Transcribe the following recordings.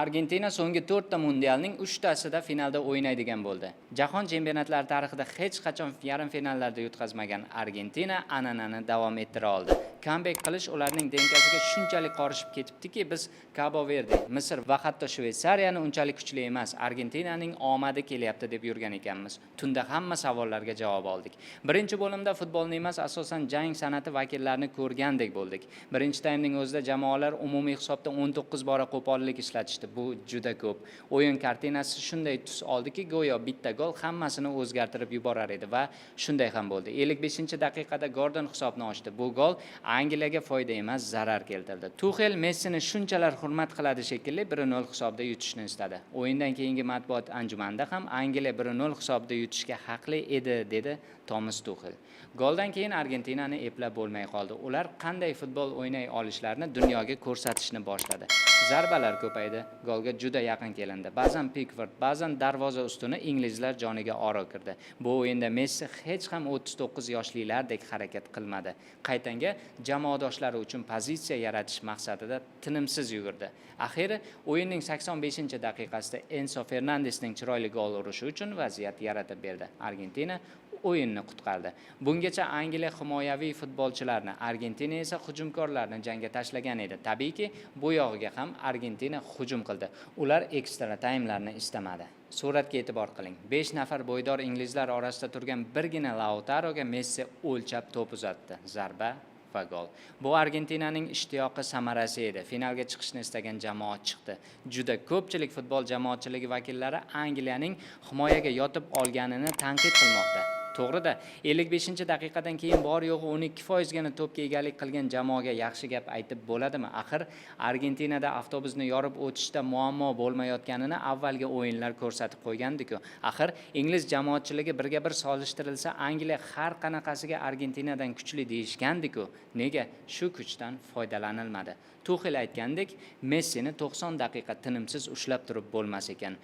Argentina so'nggi 4 ta mundialning 3 tasida finalda o'ynaydigan bo'ldi. Jahon chempionatlari tarixida hech qachon yarim finallarda yutqazmagan Argentina an'anani davom ettira oldi. Comeback qilish ularning denkasiga shunchalik qorishib ketibdiki, biz Cabo Verde, Misr va hatto Shveysariyani unchalik kuchli emas, Argentinaning omadi kelyapti deb yurgan ekanmiz. Tunda hamma savollarga javob oldik. Birinchi bo'limda futbolni emas, asosan jang san'ati vakillarini ko'rgandek bo'ldik. Birinchi taymning o'zida jamoalar umumiy hisobda 19 bora qo'pollik ishlatishdi. Bu juda ko'p. O'yin kartinasi shunday tus oldiki, go'yo bitta gol hammasini o'zgartirib yuborar edi va shunday ham bo'ldi. 55-daqiqada Gordon hisobni ochdi. Bu gol Angliyaga foyda emas, zarar keltirdi. Tuxel Messini shunchalar hurmat qiladi shekilli 1-0 hisobda yutishni istadi. O'yindan keyingi matbuot anjumanida ham Angliya 1-0 hisobda yutishga haqli edi, dedi Thomas Tuxel. Goldan keyin Argentinani eplab bo'lmay qoldi. Ular qanday futbol o'ynay olishlarini dunyoga ko'rsatishni boshladi. Zarbalar ko'paydi, golga juda yaqin kelindi. Ba'zan Pickford, ba'zan darvoza ustuni inglizlar joniga oro kirdi. Bu o'yinda Messi hech ham 39 yoshlilardek harakat qilmadi. Qaytanga jamoadoshlari uchun pozitsiya yaratish maqsadida tinimsiz yugurdi. Axiri o'yinning 85-daqiqasida Enzo Fernandesning chiroyli gol urishi uchun vaziyat yaratib berdi. Argentina o'yinni qutqardi. Bungacha Angliya himoyaviy futbolchilarni, Argentina esa hujumkorlarni jangga tashlagan edi. Tabiiyki, bu yog'iga ham Argentina hujum qildi. Ular ekstra taymlarni istamadi. Suratga e'tibor qiling. 5 nafar bo'ydor inglizlar orasida turgan birgina Lautaroga Messi o'lchab to'p uzatdi. Zarba va gol. Bu Argentinaning ishtiyoqi samarasi edi. Finalga chiqishni istagan jamoa chiqdi. Juda ko'pchilik futbol jamoatchiligi vakillari Angliyaning himoyaga yotib olganini tanqid qilmoqda. To'g'ri-da, 55-daqiqadan keyin bor yo'g'i 12% gina to'pga egalik qilgan jamoaga yaxshi gap aytib bo'ladimi? Axir Argentinada avtobusni yorib o'tishda muammo bo'lmayotganini avvalgi o'yinlar ko'rsatib qo'ygandik-ku. Axir ingliz jamoatchiligi birga bir solishtirilsa, Angliya har qanaqasiga Argentinadan kuchli deyishgandik-ku. Nega shu kuchdan foydalanilmadi? Tuxel aytgandek, Messini 90 daqiqa tinimsiz ushlab turib bo'lmas ekan.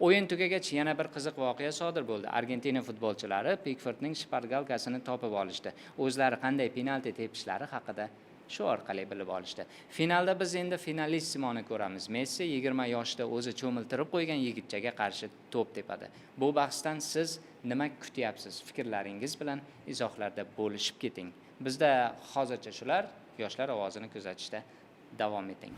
O'yin tugagach yana bir qiziq voqea sodir bo'ldi. Argentina futbolchilari Pickfordning shpargalkasini topib olishdi. O'zlari qanday penalti tepishlari haqida shu orqali bilib olishdi. Finalda biz endi finalissimoni ko'ramiz. Messi 20 yoshda o'zi cho'miltirib qo'ygan yigitchaga qarshi to'p tepadi. Bu bahsdan siz nima kutyapsiz? Fikrlaringiz bilan izohlarda bo'lishib keting. Bizda hozircha shular, yoshlar ovozini kuzatishda davom eting.